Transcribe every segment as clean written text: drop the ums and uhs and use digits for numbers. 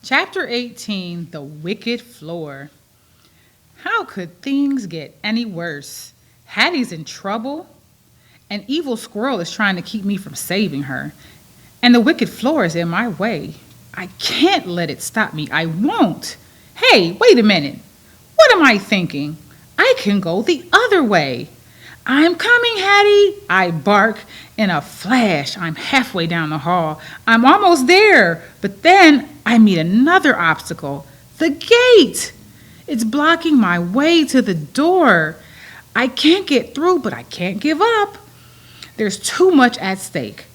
Chapter 18, The Wicked Floor. How could things get any worse? Hattie's in trouble. An evil squirrel is trying to keep me from saving her. And the wicked floor is in my way. I can't let it stop me. I won't. Hey, wait a minute. What am I thinking? I can go the other way. I'm coming, Hattie, I bark. In a flash, I'm halfway down the hall. I'm almost there, but then I meet another obstacle. The gate! It's blocking my way to the door. I can't get through, but I can't give up. There's too much at stake.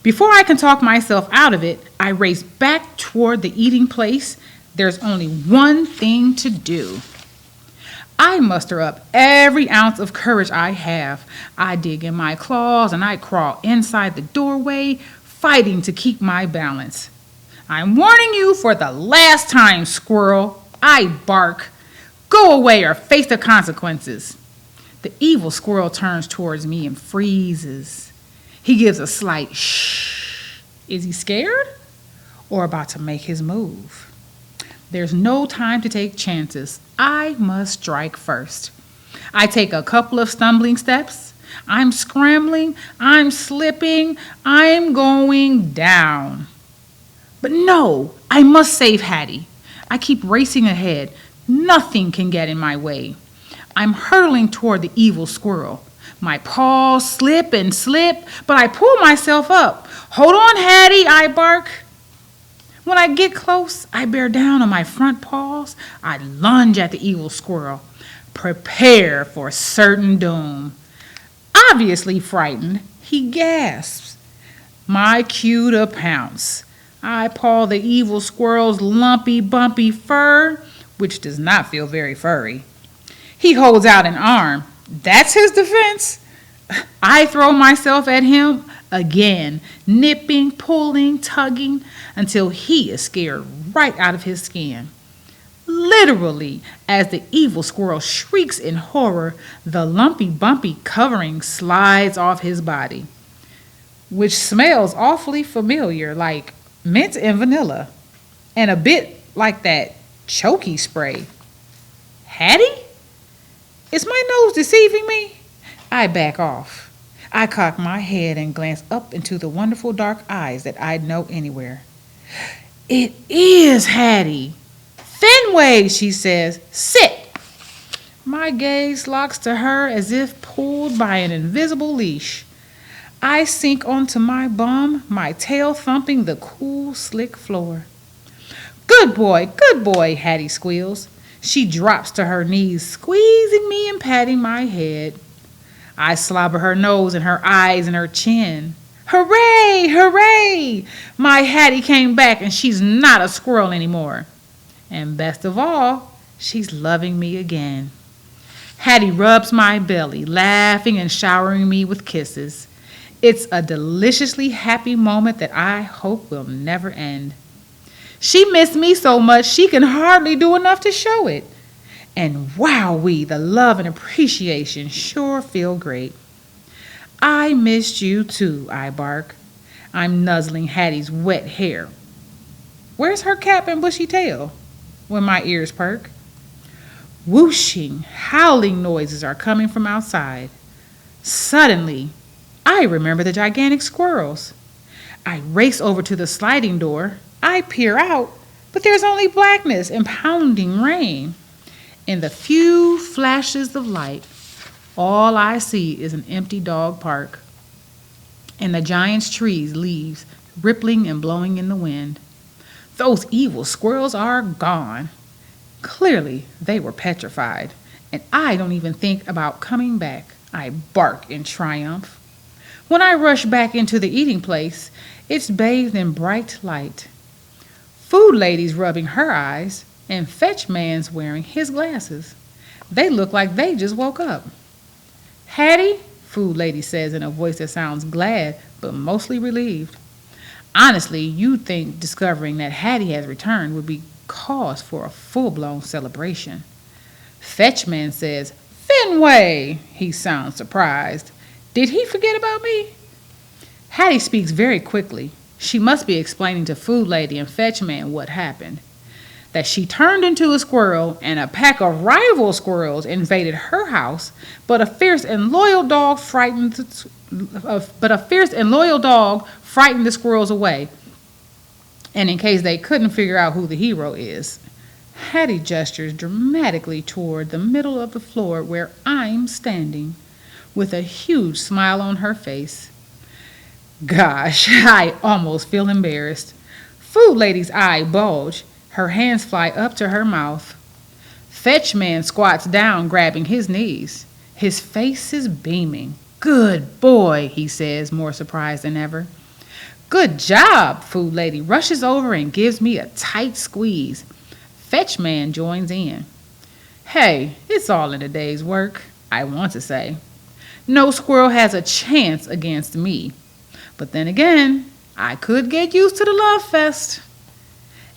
Before I can talk myself out of it, I race back toward the eating place. There's only one thing to do. I muster up every ounce of courage I have. I dig in my claws and I crawl inside the doorway, fighting to keep my balance. I'm warning you for the last time, squirrel, I bark. Go away or face the consequences. The evil squirrel turns towards me and freezes. He gives a slight shh. Is he scared or about to make his move? There's no time to take chances. I must strike first. I take a couple of stumbling steps. I'm scrambling. I'm slipping. I'm going down. But no, I must save Hattie. I keep racing ahead. Nothing can get in my way. I'm hurtling toward the evil squirrel. My paws slip and slip, but I pull myself up. Hold on, Hattie, I bark. When I get close, I bear down on my front paws. I lunge at the evil squirrel. Prepare for certain doom. Obviously frightened, he gasps. My cue to pounce. I paw the evil squirrel's lumpy, bumpy fur, which does not feel very furry. He holds out an arm. That's his defense. I throw myself at him again, nipping, pulling, tugging, until he is scared right out of his skin. Literally, as the evil squirrel shrieks in horror, the lumpy, bumpy covering slides off his body, which smells awfully familiar, like mint and vanilla, and a bit like that choky spray. Hattie? Is my nose deceiving me? I back off. I cock my head and glance up into the wonderful dark eyes that I'd know anywhere. It is Hattie. Fenway, she says. Sit. My gaze locks to her as if pulled by an invisible leash. I sink onto my bum, my tail thumping the cool, slick floor. Good boy, Hattie squeals. She drops to her knees, squeezing me and patting my head. I slobber her nose and her eyes and her chin. Hooray, hooray! My Hattie came back and she's not a squirrel anymore. And best of all, she's loving me again. Hattie rubs my belly, laughing and showering me with kisses. It's a deliciously happy moment that I hope will never end. She missed me so much she can hardly do enough to show it. And wowee, the love and appreciation sure feel great. I missed you too, I bark. I'm nuzzling Hattie's wet hair. Where's her cap and bushy tail? When my ears perk. Whooshing, howling noises are coming from outside. Suddenly, I remember the gigantic squirrels. I race over to the sliding door. I peer out, but there's only blackness and pounding rain. In the few flashes of light, all I see is an empty dog park and the giant's trees' leaves rippling and blowing in the wind. Those evil squirrels are gone. Clearly, they were petrified, and I don't even think about coming back. I bark in triumph. When I rush back into the eating place, it's bathed in bright light. Food lady's rubbing her eyes, and Fetch Man's wearing his glasses. They look like they just woke up. Hattie, Food lady says in a voice that sounds glad, but mostly relieved. Honestly, you'd think discovering that Hattie has returned would be cause for a full-blown celebration. Fetch Man says, Fenway! He sounds surprised. Did he forget about me? Hattie speaks very quickly. She must be explaining to Food Lady and Fetch Man what happened. that she turned into a squirrel and a pack of rival squirrels invaded her house, but a fierce and loyal dog frightened the squirrels away. And in case they couldn't figure out who the hero is, Hattie gestures dramatically toward the middle of the floor where I'm standing, with a huge smile on her face. Gosh, I almost feel embarrassed. Food Lady's eye bulge. Her hands fly up to her mouth. Fetch Man squats down, grabbing his knees. His face is beaming. Good boy, he says, more surprised than ever. Good job, Food Lady rushes over and gives me a tight squeeze. Fetch Man joins in. Hey, it's all in a day's work, I want to say. No squirrel has a chance against me. But then again, I could get used to the love fest.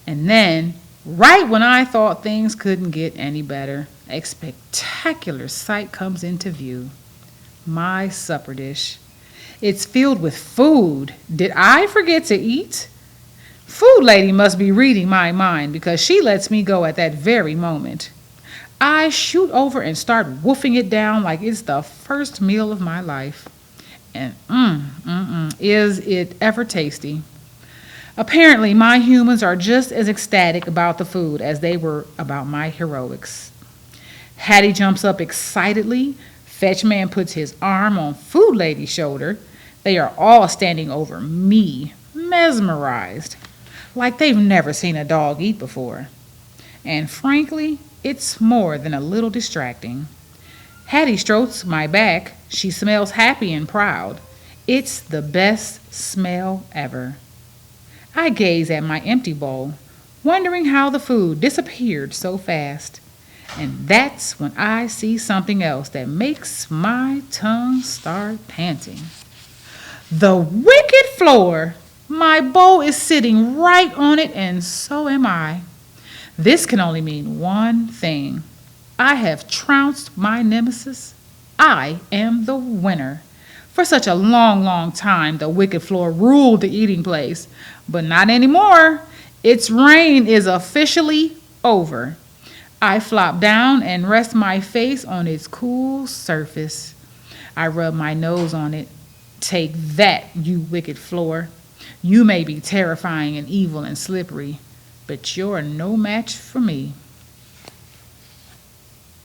And then, right when I thought things couldn't get any better, a spectacular sight comes into view. My supper dish. It's filled with food. Did I forget to eat? Food Lady must be reading my mind because she lets me go at that very moment. I shoot over and start wolfing it down like it's the first meal of my life. And is it ever tasty? Apparently, my humans are just as ecstatic about the food as they were about my heroics. Hattie jumps up excitedly. Fetch Man puts his arm on Food Lady's shoulder. They are all standing over me, mesmerized, like they've never seen a dog eat before. And frankly, it's more than a little distracting. Hattie strokes my back. She smells happy and proud. It's the best smell ever. I gaze at my empty bowl, wondering how the food disappeared so fast. And that's when I see something else that makes my tongue start panting. The wicked floor! My bowl is sitting right on it, and so am I. This can only mean one thing. I have trounced my nemesis. I am the winner. For such a long, long time, the wicked floor ruled the eating place. But not anymore. Its reign is officially over. I flop down and rest my face on its cool surface. I rub my nose on it. Take that, you wicked floor. You may be terrifying and evil and slippery, but you're no match for me.